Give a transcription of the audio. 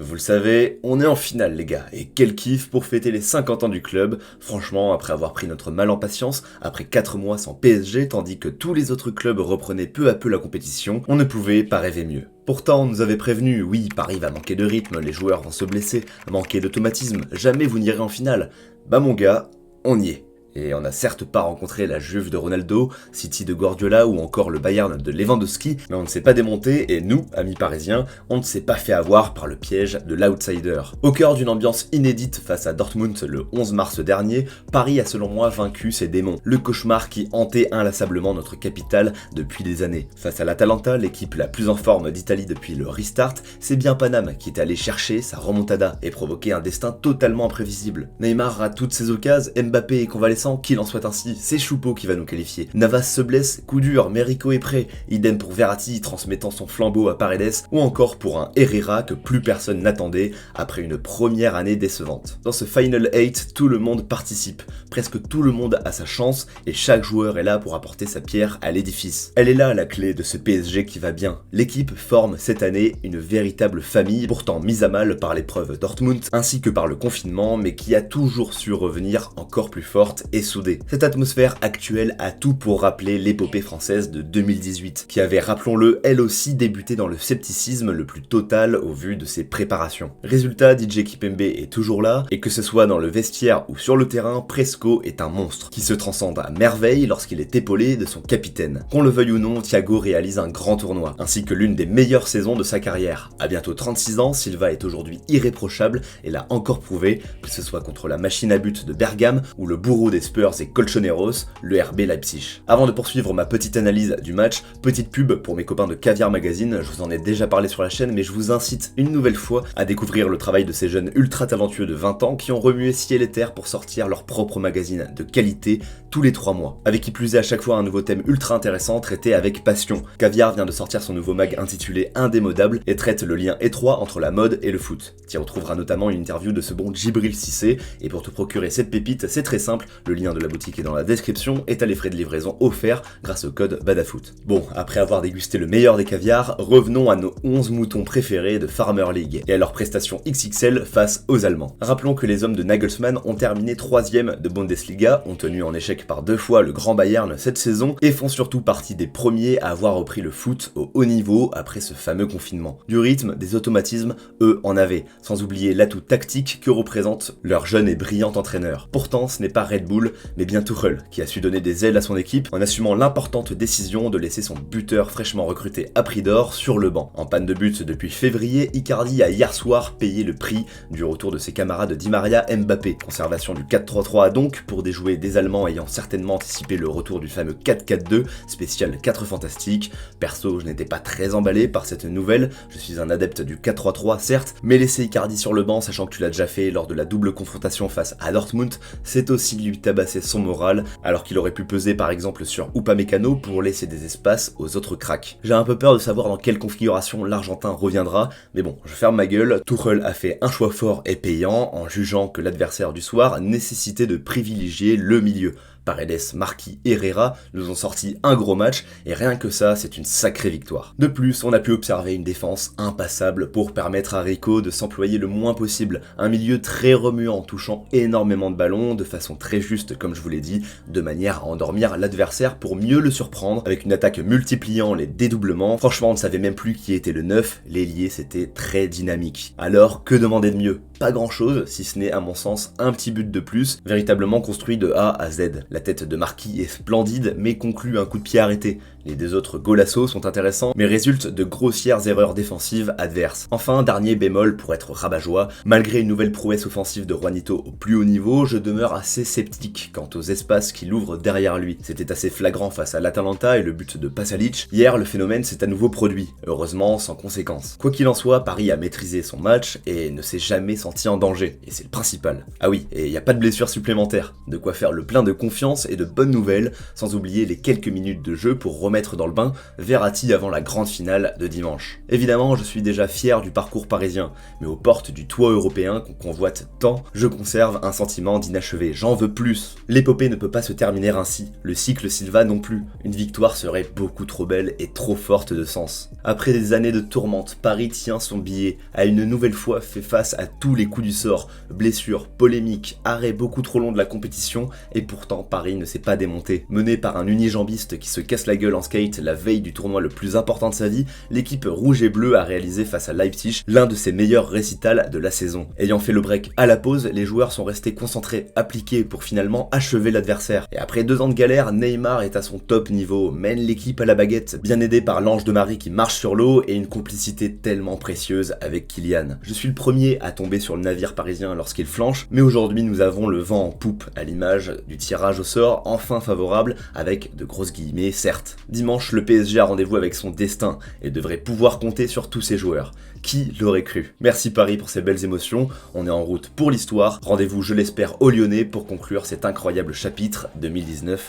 Vous le savez, on est en finale les gars, et quel kiff pour fêter les 50 ans du club. Franchement, après avoir pris notre mal en patience, après 4 mois sans PSG, tandis que tous les autres clubs reprenaient peu à peu la compétition, on ne pouvait pas rêver mieux. Pourtant, on nous avait prévenu, oui, Paris va manquer de rythme, les joueurs vont se blesser, manquer d'automatisme, jamais vous n'irez en finale. Bah mon gars, on y est. Et on n'a certes pas rencontré la Juve de Ronaldo, City de Guardiola ou encore le Bayern de Lewandowski, mais on ne s'est pas démonté et nous, amis parisiens, on ne s'est pas fait avoir par le piège de l'outsider. Au cœur d'une ambiance inédite face à Dortmund le 11 mars dernier, Paris a selon moi vaincu ses démons, le cauchemar qui hantait inlassablement notre capitale depuis des années. Face à l'Atalanta, l'équipe la plus en forme d'Italie depuis le restart, c'est bien Paname qui est allé chercher sa remontada et provoquer un destin totalement imprévisible. Neymar rate toutes ses occasions, Mbappé est convalescent, qu'il en soit ainsi, c'est Choupo qui va nous qualifier. Navas se blesse, coup dur, mais Rico est prêt. Idem pour Verratti transmettant son flambeau à Paredes, ou encore pour un Herrera que plus personne n'attendait après une première année décevante. Dans ce Final 8, tout le monde participe, presque tout le monde a sa chance et chaque joueur est là pour apporter sa pierre à l'édifice. Elle est là la clé de ce PSG qui va bien. L'équipe forme cette année une véritable famille, pourtant mise à mal par l'épreuve Dortmund ainsi que par le confinement, mais qui a toujours su revenir encore plus forte et soudée. Cette atmosphère actuelle a tout pour rappeler l'épopée française de 2018, qui avait, rappelons-le, elle aussi débuté dans le scepticisme le plus total au vu de ses préparations. Résultat, DJ Kipembe est toujours là, et que ce soit dans le vestiaire ou sur le terrain, Presco est un monstre, qui se transcende à merveille lorsqu'il est épaulé de son capitaine. Qu'on le veuille ou non, Thiago réalise un grand tournoi, ainsi que l'une des meilleures saisons de sa carrière. À bientôt 36 ans, Silva est aujourd'hui irréprochable, et l'a encore prouvé, que ce soit contre la machine à but de Bergame, ou le bourreau des Spurs et Colchoneros, le RB Leipzig. Avant de poursuivre ma petite analyse du match, petite pub pour mes copains de Caviar Magazine, je vous en ai déjà parlé sur la chaîne, mais je vous incite une nouvelle fois à découvrir le travail de ces jeunes ultra talentueux de 20 ans qui ont remué ciel et terre pour sortir leur propre magazine de qualité tous les 3 mois. Avec qui plus est à chaque fois un nouveau thème ultra intéressant traité avec passion. Caviar vient de sortir son nouveau mag intitulé Indémodable et traite le lien étroit entre la mode et le foot. Tu y retrouveras notamment une interview de ce bon Djibril Cissé, et pour te procurer cette pépite, c'est très simple, le lien de la boutique est dans la description et t'as les frais de livraison offerts grâce au code BADAFOOT. Bon, après avoir dégusté le meilleur des caviars, revenons à nos 11 moutons préférés de Farmer League et à leur prestation XXL face aux Allemands. Rappelons que les hommes de Nagelsmann ont terminé 3ème de Bundesliga, ont tenu en échec par 2 fois le Grand Bayern cette saison et font surtout partie des premiers à avoir repris le foot au haut niveau après ce fameux confinement. Du rythme, des automatismes, eux en avaient, sans oublier l'atout tactique que représente leur jeune et brillant entraîneur. Pourtant, ce n'est pas Red Bull, mais bien Tuchel, qui a su donner des ailes à son équipe en assumant l'importante décision de laisser son buteur fraîchement recruté à prix d'or sur le banc. En panne de but depuis février, Icardi a hier soir payé le prix du retour de ses camarades Di Maria Mbappé. Conservation du 4-3-3 donc, pour déjouer des Allemands ayant certainement anticipé le retour du fameux 4-4-2, spécial 4 fantastiques. Perso, je n'étais pas très emballé par cette nouvelle, je suis un adepte du 4-3-3 certes, mais laisser Icardi sur le banc, sachant que tu l'as déjà fait lors de la double confrontation face à Dortmund, c'est aussi lui tabasser son moral, alors qu'il aurait pu peser par exemple sur Upamecano pour laisser des espaces aux autres cracks. J'ai un peu peur de savoir dans quelle configuration l'Argentin reviendra, mais bon, je ferme ma gueule, Tuchel a fait un choix fort et payant en jugeant que l'adversaire du soir nécessitait de privilégier le milieu. Paredes, Marquis, Herrera nous ont sorti un gros match et rien que ça, c'est une sacrée victoire. De plus, on a pu observer une défense impassable pour permettre à Rico de s'employer le moins possible. Un milieu très remuant, touchant énormément de ballons, de façon très juste comme je vous l'ai dit, de manière à endormir l'adversaire pour mieux le surprendre, avec une attaque multipliant les dédoublements. Franchement, on ne savait même plus qui était le 9, l'ailier c'était très dynamique. Alors, que demander de mieux ? Pas grand chose, si ce n'est à mon sens un petit but de plus, véritablement construit de A à Z. La tête de Marquis est splendide, mais conclut un coup de pied arrêté. Les 2 autres golassos sont intéressants, mais résultent de grossières erreurs défensives adverses. Enfin, dernier bémol pour être rabat-joie, malgré une nouvelle prouesse offensive de Juanito au plus haut niveau, je demeure assez sceptique quant aux espaces qu'il ouvre derrière lui. C'était assez flagrant face à l'Atalanta et le but de Pasalic. Hier, le phénomène s'est à nouveau produit, heureusement sans conséquence. Quoi qu'il en soit, Paris a maîtrisé son match et ne s'est jamais senti en danger, et c'est le principal. Ah oui, et il n'y a pas de blessures supplémentaires, de quoi faire le plein de confiance et de bonnes nouvelles, sans oublier les quelques minutes de jeu pour remettre dans le bain Verratti avant la grande finale de dimanche. Évidemment, je suis déjà fier du parcours parisien, mais aux portes du toit européen qu'on convoite tant, je conserve un sentiment d'inachevé. J'en veux plus. L'épopée ne peut pas se terminer ainsi, le cycle Silva non plus. Une victoire serait beaucoup trop belle et trop forte de sens. Après des années de tourmente, Paris tient son billet, a une nouvelle fois fait face à tous les coups du sort, blessures, polémiques, arrêts beaucoup trop longs de la compétition, et pourtant Paris ne s'est pas démonté. Mené par un unijambiste qui se casse la gueule en skate la veille du tournoi le plus important de sa vie, l'équipe rouge et bleue a réalisé face à Leipzig l'un de ses meilleurs récitals de la saison. Ayant fait le break à la pause, les joueurs sont restés concentrés, appliqués pour finalement achever l'adversaire. Et après 2 ans de galère, Neymar est à son top niveau, mène l'équipe à la baguette, bien aidé par l'ange de Marie qui marche sur l'eau et une complicité tellement précieuse avec Kylian. Je suis le premier à tomber sur le navire parisien lorsqu'il flanche, mais aujourd'hui nous avons le vent en poupe à l'image du tirage au sort enfin favorable avec de grosses guillemets certes. Dimanche, le PSG a rendez-vous avec son destin et devrait pouvoir compter sur tous ses joueurs. Qui l'aurait cru? Merci Paris pour ces belles émotions, on est en route pour l'histoire. Rendez-vous, je l'espère, au Lyonnais pour conclure cet incroyable chapitre 2019-2020.